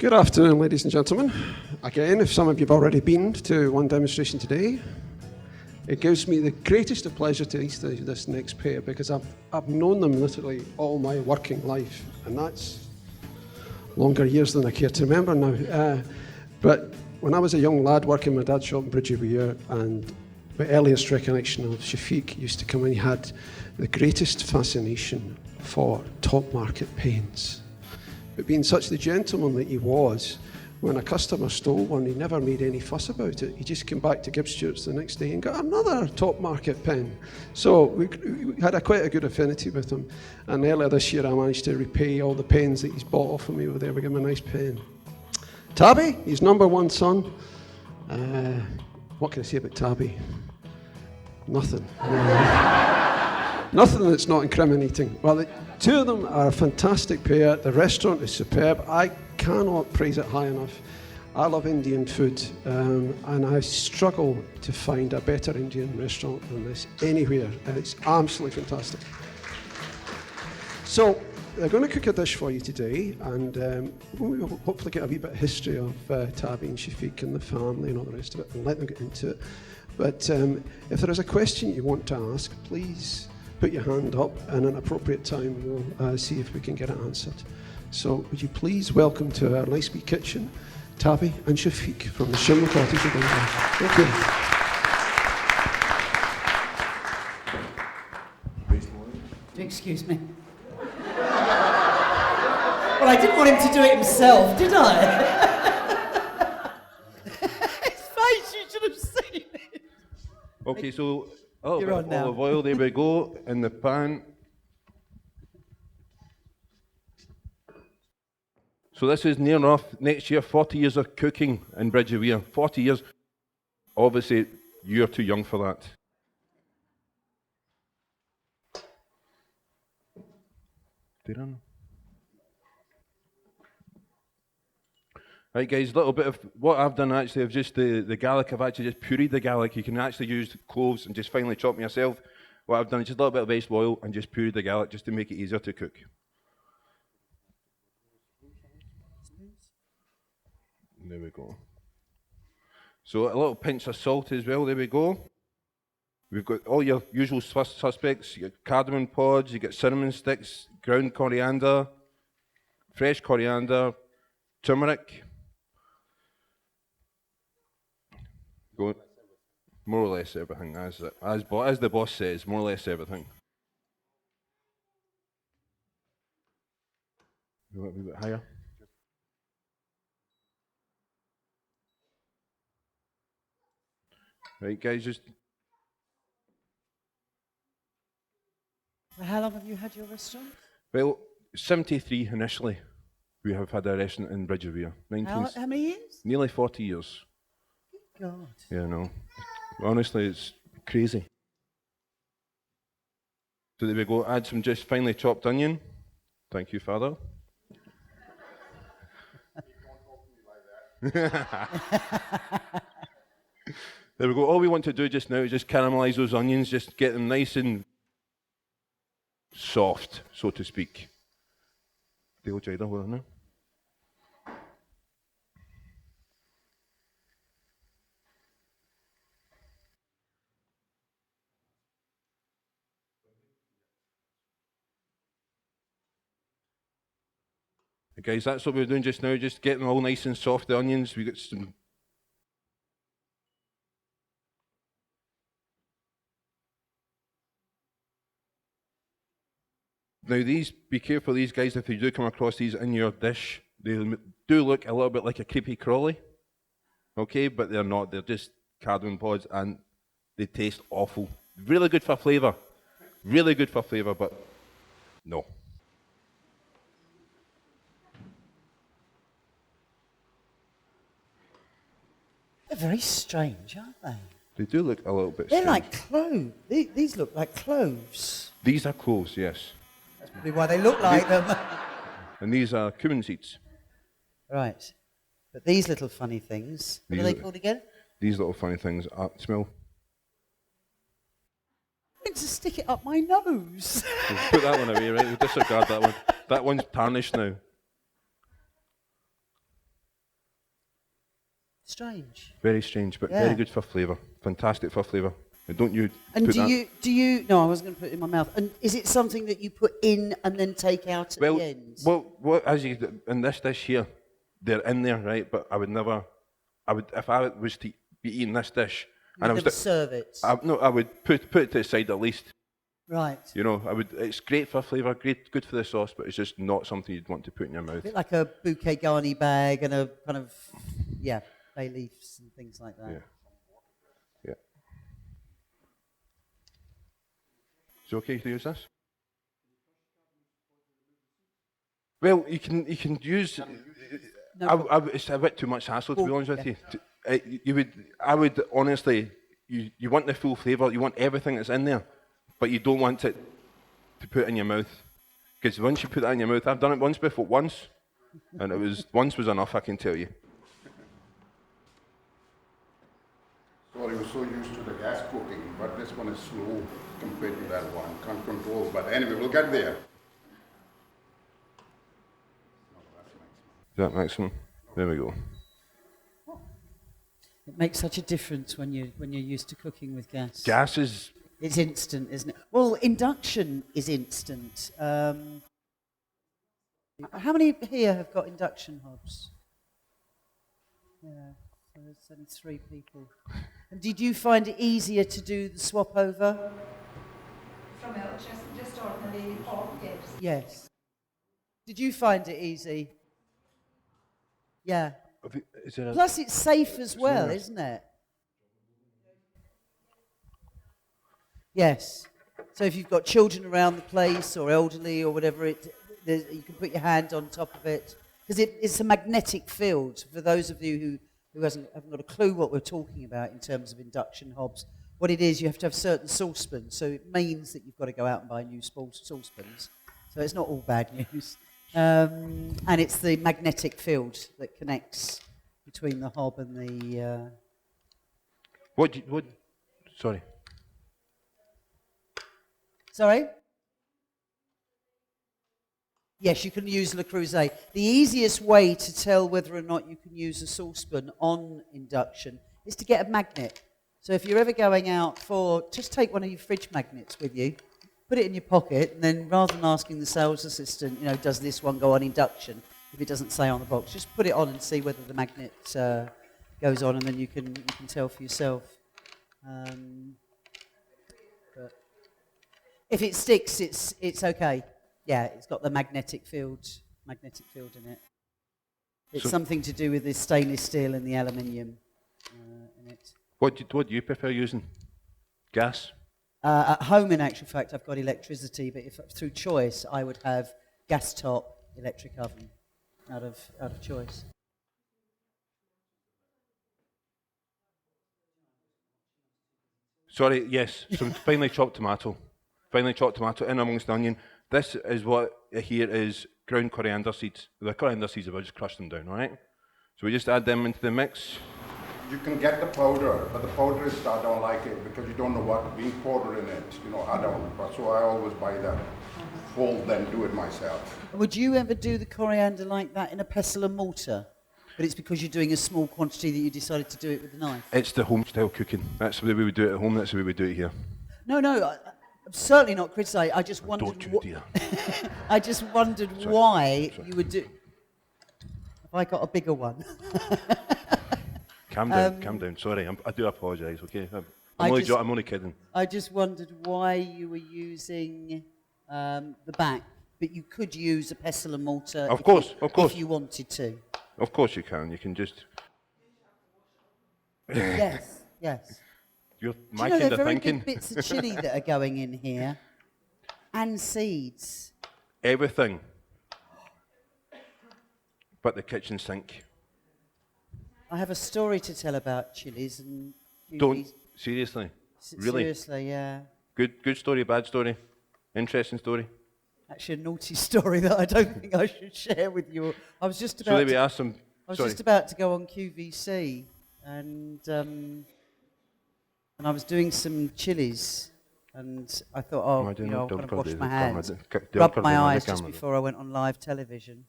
Good afternoon, ladies and gentlemen. Again, if some of you have already been to one demonstration today, it gives me the greatest of pleasure to introduce this next pair because I've known them literally all my working life, and that's longer years than I care to remember now. But when I was a young lad working in my dad's shop in Bridgewere, and the earliest recollection of Shafiq used to come in, he had the greatest fascination for top market pens. But being such the gentleman that he was, when a customer stole one, he never made any fuss about it. He just came back to Gibb Stewart's the next day and got another top market pen. So we had quite a good affinity with him. And earlier this year, I managed to repay all the pens that he's bought off of me with there. We gave him a nice pen. Tabby, his number one son. What can I say about Tabby? Nothing. Nothing that's not incriminating. Well, the two of them are a fantastic pair. The restaurant is superb. I cannot praise it high enough. I love Indian food, and I struggle to find a better Indian restaurant than this anywhere. It's absolutely fantastic. So, they're going to cook a dish for you today, and we'll hopefully get a wee bit of history of Tabby and Shafiq and the family and all the rest of it, and let them get into it. But if there is a question you want to ask, please put your hand up, and at an appropriate time we'll see if we can get it answered. So would you please welcome to our nice wee kitchen, Tabby and Shafiq from the Shimla Cottage in Gibb. Thank you. Excuse me. Well, I didn't want him to do it himself, did I? His face, you should have seen it. Okay, so a little bit of olive oil, there we go, in the pan. So this is near enough, next year, 40 years of cooking in Bridgewere. 40 years. Obviously, you're too young for that. Right guys, a little bit of what I've done actually of just the garlic, I've actually just pureed the garlic. You can actually use cloves and just finely chop them yourself. What I've done is just a little bit of vegetable oil and just pureed the garlic just to make it easier to cook. There we go. So a little pinch of salt as well, there we go. We've got all your usual suspects. You got cardamom pods, you got cinnamon sticks, ground coriander, fresh coriander, turmeric. Go, more or less everything, as the boss says, more or less everything. You want a bit higher? Right, guys, just. How long have you had your restaurant? Well, 73 initially. We have had a restaurant in Bridgewere. How many years? Nearly 40 years. God. Yeah, no. Honestly, it's crazy. So there we go. Add some just finely chopped onion. Thank you, Father. There we go. All we want to do just now is just caramelize those onions, just get them nice and soft, so to speak. Guys, that's what we're doing just now, just getting them all nice and soft, the onions. We got some. Now these, be careful these guys, if you do come across these in your dish, they do look a little bit like a creepy crawly. Okay, but they're not, they're just cardamom pods and they taste awful. Really good for flavour. Really good for flavour, but no. They're very strange, aren't they? They do look a little bit They're strange. like cloves. These look like cloves. These are cloves, yes. That's probably why they look like them. And these are cumin seeds. Right. But these little funny things, what are they called again? These little funny things smell. I'm going to stick it up my nose. We'll put that one away, right? We'll disregard that one. That one's tarnished now. strange. Very strange, but Yeah. very good for flavour. Fantastic for flavour. And don't you And put do that... you? No, I was going to put it in my mouth. And is it something that you put in and then take out at the end? Well, as you in this dish here, they're in there, right? But I would never, if I was to be eating this dish, You would never serve it. I would put it to the side at least. Right. You know, it's great for flavour, good for the sauce, but it's just not something you'd want to put in your mouth. A bit like a bouquet garni bag and a kind of, bay leaves and things like that. Yeah. Yeah. Is it okay to use this? Well, you can use. It's a bit too much hassle, to be honest with you. I would honestly, you want the full flavour, you want everything that's in there, but you don't want it to put in your mouth. Because once you put that in your mouth, I've done it once, and once was enough, I can tell you. Well, he was so used to the gas cooking, but this one is slow compared to that one. Can't control, but anyway, we'll get there. Is that maximum? There we go. It makes such a difference when you're used to cooking with gas. Gas is... It's instant, isn't it? Well, induction is instant. How many here have got induction hobs? Yeah, so there's only 3 people. And did you find it easier to do the swap over? From just ordinary hob, yes. Yes. Did you find it easy? Yeah. Plus, it's safe as well, isn't it? Yes. So if you've got children around the place or elderly or whatever, you can put your hand on top of it. Because it's a magnetic field. For those of you who haven't got a clue what we're talking about in terms of induction hobs, what it is, you have to have certain saucepans. So it means that you've got to go out and buy new saucepans. So it's not all bad news. And it's the magnetic field that connects between the hob and the... Sorry. Sorry? Yes, you can use Le Creuset. The easiest way to tell whether or not you can use a saucepan on induction is to get a magnet. So if you're ever going out just take one of your fridge magnets with you, put it in your pocket, and then rather than asking the sales assistant, does this one go on induction, if it doesn't say on the box, just put it on and see whether the magnet goes on, and then you can tell for yourself. But if it sticks, it's okay. Yeah, it's got the magnetic field in it. It's something to do with the stainless steel and the aluminium in it. What do you prefer using? Gas? At home, in actual fact, I've got electricity, but if through choice, I would have gas top electric oven out of choice. Sorry, yes, some finely chopped tomato. Finely chopped tomato in amongst the onion. This is what here is ground coriander seeds. The coriander seeds, I've just crushed them down, all right? So we just add them into the mix. You can get the powder, but the powder I don't like it because you don't know what being powdered in it. I don't. So I always buy the full, then do it myself. Would you ever do the coriander like that in a pestle and mortar? But it's because you're doing a small quantity that you decided to do it with a knife? It's the home-style cooking. That's the way we would do it at home, that's the way we do it here. No, I'm certainly not criticising. I just wondered... Don't you, dear. I just wondered why you would do... Have I got a bigger one? Calm down. Sorry, I do apologise, okay? I'm only kidding. I just wondered why you were using the back, but you could use a pestle and mortar Of course. if you wanted to. Of course you can. You can just... Yes. You're Do my you know, kind there of are very thinking. big bits of chilli that are going in here, and seeds. Everything. But the kitchen sink. I have a story to tell about chilies and... Don't, seriously? Really? Seriously, yeah. Good story, bad story? Interesting story? Actually, a naughty story that I don't think I should share with you. I was just So about. we asked some... I was just about to go on QVC, and I was doing some chilies, and I thought, I'm going to wash my hands, rub my eyes just before I went on live television,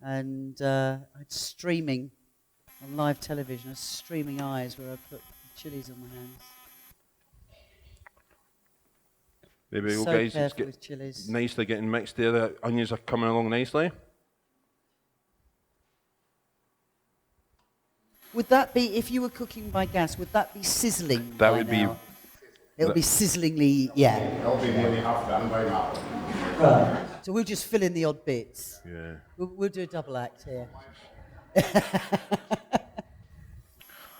and I had streaming on live television, a streaming eyes where I put chilies on my hands. There we go, So guys. It's careful with chilies. nicely getting mixed there. The onions are coming along nicely. Would that be, if you were cooking by gas, would that be sizzling? That by would be- now? It would be sizzlingly, yeah. It'll be nearly half done by now. So we'll just fill in the odd bits. Yeah. We'll do a double act here.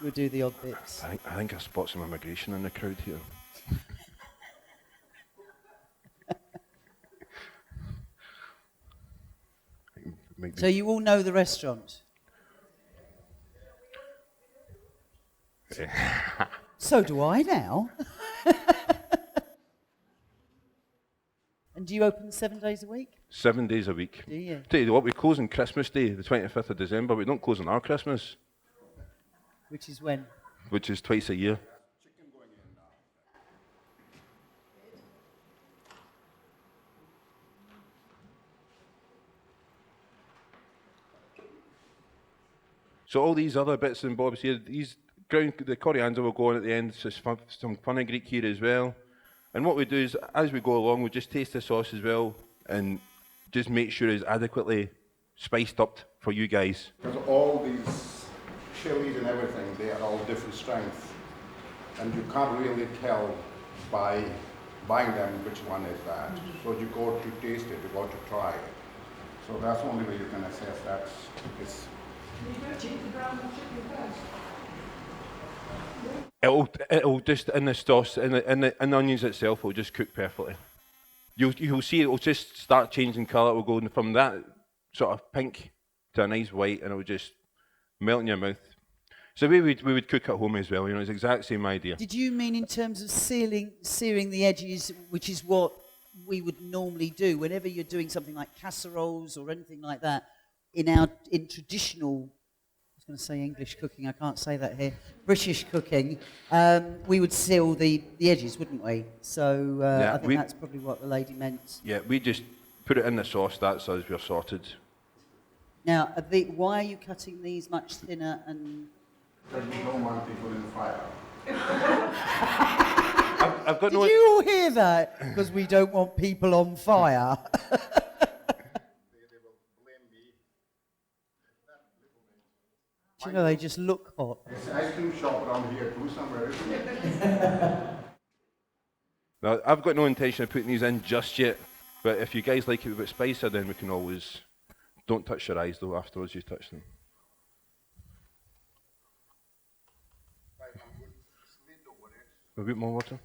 We'll do the odd bits. I think I spot some immigration in the crowd here. So you all know the restaurant? So do I now. And do you open 7 days a week? 7 days a week. Do you? Tell you what, we close on Christmas Day, the 25th of December. We don't close on our Christmas, Which is when? which is twice a year. So all these other bits and bobs here, the coriander will go on at the end, so some fenugreek here as well. And what we do is, as we go along, we just taste the sauce as well and just make sure it's adequately spiced up for you guys. Because all these chilies and everything, they are all different strengths. And you can't really tell by buying them which one is that. So you go to taste it, you go to try it. So that's the only way you can assess that. It's It'll just in the sauce, in the onions itself, will just cook perfectly. You'll see it'll just start changing colour. It will go from that sort of pink to a nice white, and it will just melt in your mouth. So we would cook at home as well. You know, it's the exact same idea. Did you mean in terms of searing the edges, which is what we would normally do whenever you're doing something like casseroles or anything like that? In traditional, I was going to say English cooking, I can't say that here, British cooking, we would seal the edges, wouldn't we? So I think that's probably what the lady meant. Yeah, we just put it in the sauce, that's us, we're sorted. Now, why are you cutting these much thinner and... because we don't want people in the fire. I've got Did you all hear that? Because we don't want people on fire. Do you know, they just look hot. There's an ice cream shop around here too somewhere, isn't it? Now, I've got no intention of putting these in just yet, but if you guys like it a bit spicier, then we can always... Don't touch your eyes though, afterwards you touch them. A bit more water?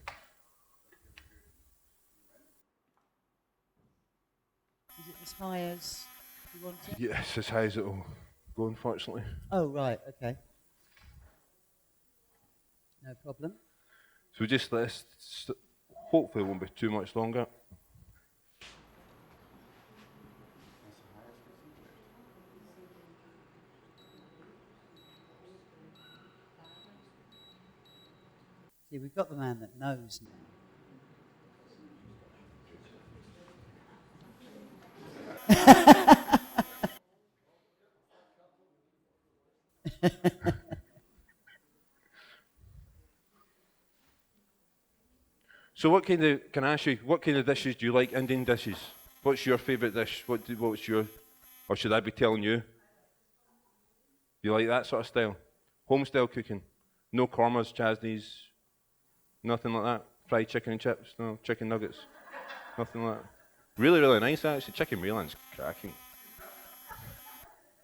Is it as high as you want it? Yes, as high as it will go, unfortunately. Oh, right, okay. No problem. So we just let this, hopefully it won't be too much longer. See, we've got the man that knows now. So can I ask you, what kind of dishes do you like, Indian dishes? What's your favourite dish? What's your, or should I be telling you? You like that sort of style? Home style cooking? No kormas, chasneys, nothing like that? Fried chicken and chips? No, chicken nuggets? Nothing like that? Really, really nice actually. Chicken Whelan's cracking.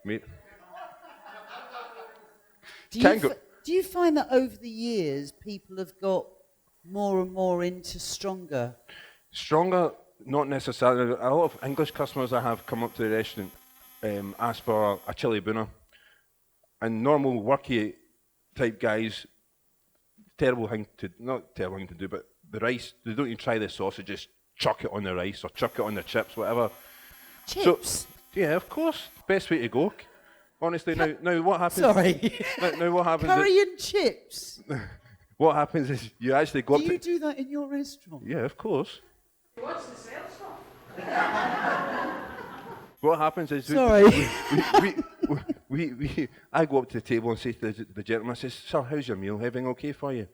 Mate. Do you find that over the years people have got more and more into stronger? Stronger, not necessarily. A lot of English customers I have come up to the restaurant, ask for a chili bhuna. And normal worky type guys, not terrible thing to do, but the rice, they don't even try the sauce, they just chuck it on the rice or chuck it on the chips, whatever. Chips? So, yeah, of course, best way to go. Honestly, now what happens? Sorry. Now what happens? Curry and chips? What happens is you actually go Do up you to... do that in your restaurant? Yeah, of course. What's the sales stuff? What happens is... Sorry. I go up to the table and say to the gentleman, I says, "Sir, how's your meal? Everything okay for you?"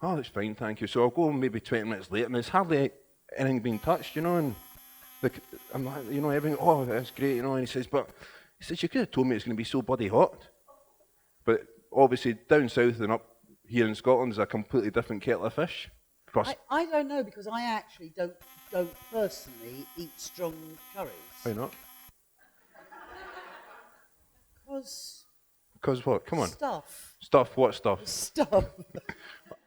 "Oh, it's fine, thank you." So I'll go maybe 20 minutes later, and there's hardly anything being touched, and I'm like, everything. "Oh, that's great," And he says, "You could have told me it's going to be so bloody hot." But obviously, down south and up here in Scotland is a completely different kettle of fish. I don't know, because I actually don't personally eat strong curries. Why not? Because what? Come on. Stuff. Stuff? What stuff? Stuff.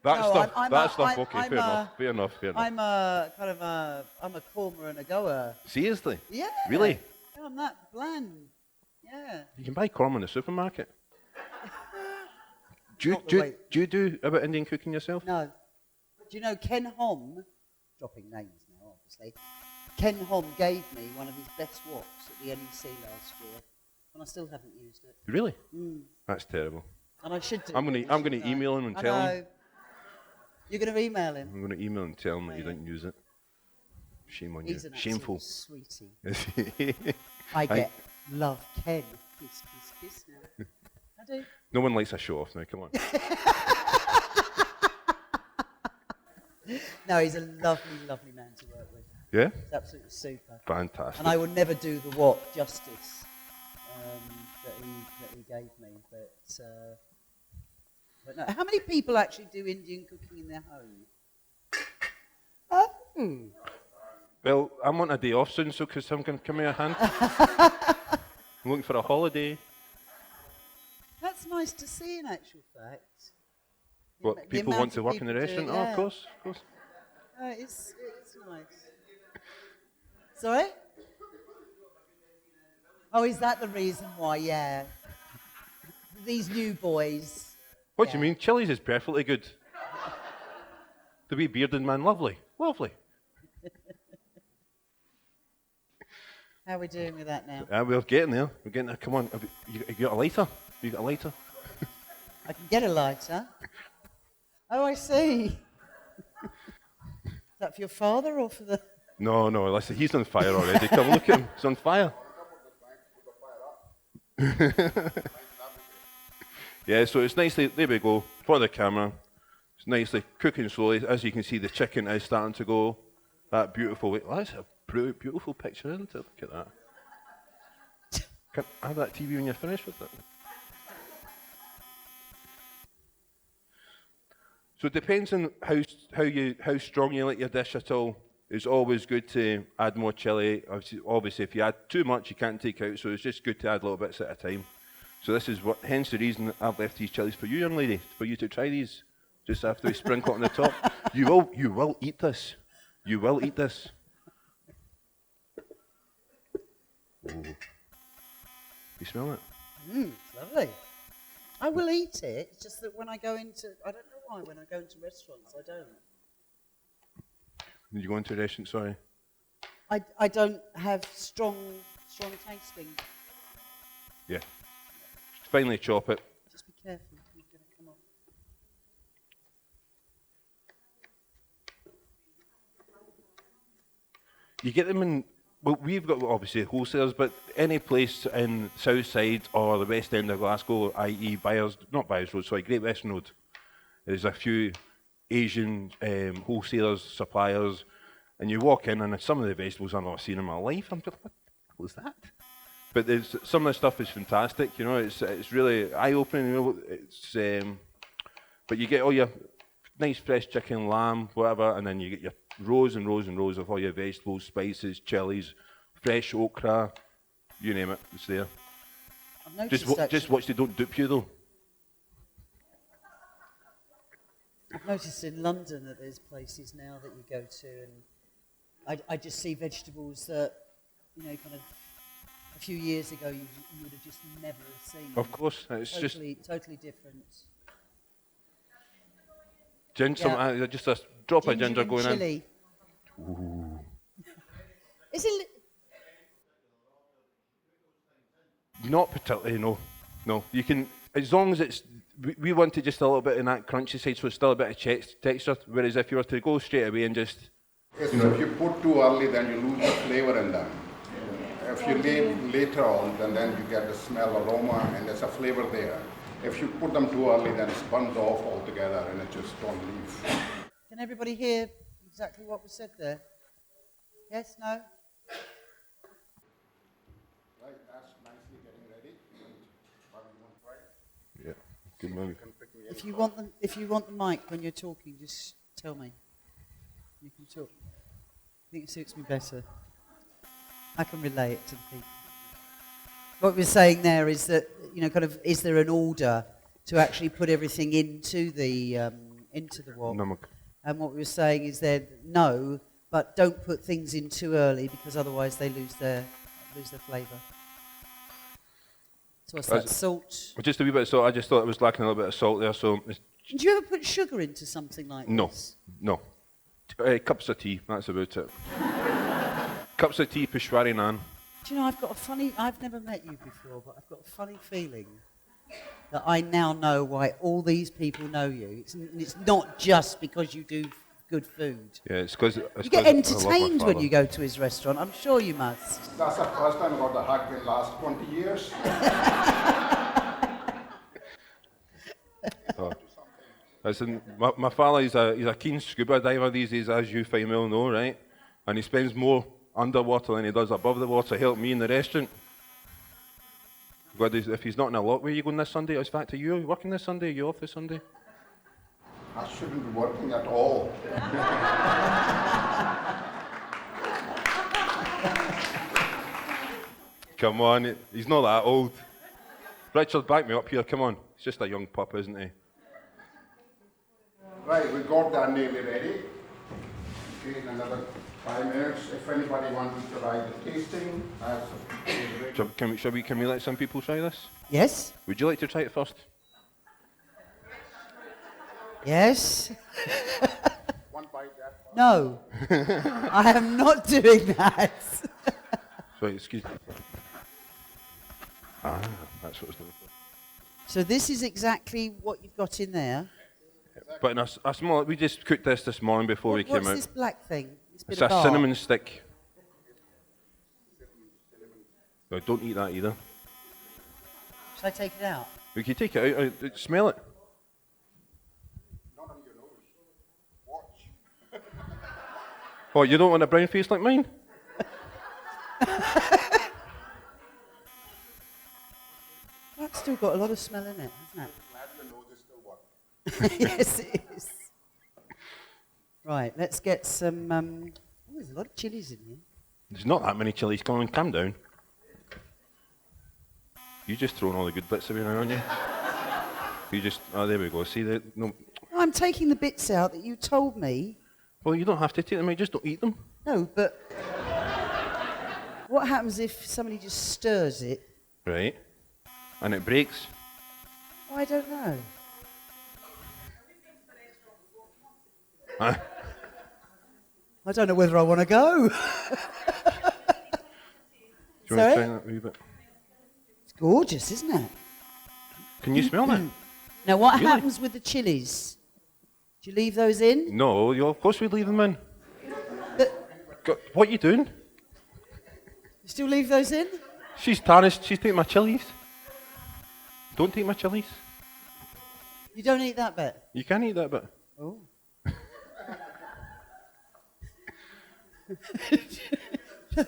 That No, stuff. I'm that a- stuff. I'm- Okay, I'm fair enough. a- Fair enough. Fair enough. I'm a corner and a goer. Seriously? Yeah. Really? Yeah, I'm that bland. Yeah. You can buy corn in the supermarket. Do Not the way- you do a bit of Indian cooking yourself? No. Do you know Ken Hom, dropping names now, obviously, Ken Hom gave me one of his best woks at the NEC last year, and I still haven't used it. Really? That's terrible. And I should do. I'm gonna email him and I tell know. him. You're going to email him? I'm gonna email and tell him that you didn't use it. Shame on He's you. an Shameful. absolute sweetie. I get love Ken. Kiss, kiss, kiss now. I do. No one likes a show off now. Come on. No, he's a lovely, lovely man to work with. Yeah. He's absolutely super. Fantastic. And I will never do the wok justice that he gave me. But no. How many people actually do Indian cooking in their home? Well, I'm on a day off soon, so could someone give me a hand? I'm looking for a holiday. That's nice to see, in actual fact. What, The people amount want to of work in the people do it, restaurant? Oh, yeah. of course. It's nice. Sorry? Oh, is that the reason why? Yeah. These new boys. What do you mean? Chili's is perfectly good. The wee bearded man, lovely. Lovely. How are we doing with that now? We're getting there. We're getting there. Come on. Have you got a lighter? You got a lighter? I can get a lighter. Oh, I see. Is that for your father or for the... No, listen, he's on fire already. Come look at him. He's on fire. Yeah, so it's nicely, there we go, for the camera. It's nicely cooking slowly. As you can see, the chicken is starting to go that beautiful way. Well, that's a beautiful picture, isn't it? Look at that. Can I have that TV when you're finished with it? So it depends on how strong you like your dish at all. It's always good to add more chilli. Obviously, if you add too much, you can't take out. So it's just good to add little bits at a time. So this is hence the reason I've left these chilies for you, young lady, for you to try these. Just after we sprinkle it on the top, you will eat this. You will eat this. Ooh. You smell it? It's lovely. I will eat it. It's just that when I go into... I don't know why, when I go into restaurants, I don't. Did you go into a restaurant? Sorry. I don't have strong tasting. Yeah. Finally chop it. Just be careful. It's going to come off. You get them in, well, we've got obviously wholesalers, but any place in South Side or the West End of Glasgow, i.e. Great Western Road, there's a few Asian wholesalers, suppliers, and you walk in and some of the vegetables I've never seen in my life. I'm just, what was that? But some of the stuff is fantastic, it's really eye-opening, but you get all your nice fresh chicken, lamb, whatever, and then you get your rows and rows and rows of all your vegetables, spices, chilies, fresh okra, you name it, it's there. I've Just watch they don't dupe you though. I've noticed in London that there's places now that you go to, and I just see vegetables that, kind of a few years ago you would have just never have seen. Of course, it's totally different. Ginger, just a drop of ginger and going chili. in. Ooh. Is it? Not particularly, no. You can, as long as it's, we wanted just a little bit in that crunchy side, so it's still a bit of texture, whereas if you were to go straight away and just... Yes, if you put too early, then you lose the flavor in them. If you leave later on, then you get the smell, aroma, and there's a flavor there. If you put them too early, then it burns off altogether and it just don't leave. Can everybody hear exactly what was said there? Yes, no? Right, that's nicely getting ready. What do you want to try? Yeah, good movie. You can pick me If you want the mic when you're talking, just tell me. You can talk. I think it suits me better. I can relay it to the people. What we're saying there is that, is there an order to actually put everything into the wok? Namak. And what we were saying is no, but don't put things in too early because otherwise they lose their flavour. So what's that? Salt. Well, just a wee bit of salt. I just thought it was lacking a little bit of salt there. So Do you ever put sugar into something like this? No. Cups of tea. That's about it. Cups of tea, Peshwari naan. Do you know, I've never met you before, but I've got a funny feeling that I now know why all these people know you. It's not just because you do good food. Yeah, it's because... You get entertained when you go to his restaurant. I'm sure you must. That's the first time I got the hug in the last 20 years. Listen, my father, he's a keen scuba diver these days, as you fine well know, right? And he spends more underwater than he does above the water to help me in the restaurant. God, if he's not in a lot, where are you going this Sunday? In fact, are you working this Sunday? Are you off this Sunday? I shouldn't be working at all. Come on, he's not that old. Richard, back me up here, come on. He's just a young pup, isn't he? Right, we got that nearly ready. Okay, in another 5 minutes. If anybody wants to try the tasting, Can we let some people try this? Yes? Would you like to try it first? Yes? one bite there. No. I am not doing that. Sorry, excuse me. Ah, that's what I was looking for. So this is exactly what you've got in there. But in a small, we just cooked this morning before we came out. What's this black thing? It's a cinnamon stick. No, don't eat that either. Should I take it out? We can take it out. Smell it. Not on your nose. Watch. Oh, you don't want a brown face like mine? That's still got a lot of smell in it, hasn't it? Glad your nose is still working. Yes, it is. Right, let's get some... there's a lot of chilies in here. There's not that many chilies. Come on, calm down. You're just throwing all the good bits away now, aren't you? You just... Oh, there we go. See, no. I'm taking the bits out that you told me. Well, you don't have to take them out. Just don't eat them. No, but... What happens if somebody just stirs it? Right. And it breaks. Oh, I don't know. Huh? I don't know whether I want to go. Do you want to Sorry? try that a wee bit? It's gorgeous, isn't it? Can you smell that? Now, what Really? happens with the chilies? Do you leave those in? No, of course we'd leave them in. But What are you doing? you still leave those in? She's tarnished. She's taking my chilies. Don't take my chilies. You don't eat that bit? You can eat that bit. Oh.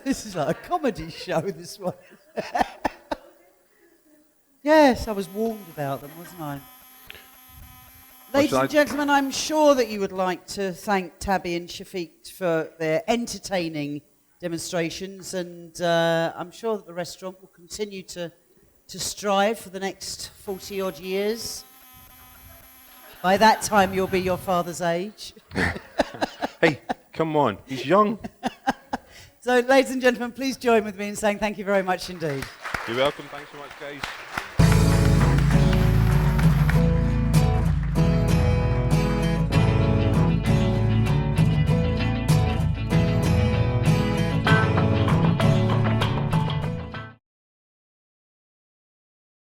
This is like a comedy show, this one. Yes, I was warned about them, wasn't I? Ladies and gentlemen, I'm sure that you would like to thank Tabby and Shafiq for their entertaining demonstrations, and I'm sure that the restaurant will continue to strive for the next 40-odd years. By that time, you'll be your father's age. Hey, come on. He's young. So, ladies and gentlemen, please join with me in saying thank you very much indeed. You're welcome. Thanks so much, guys.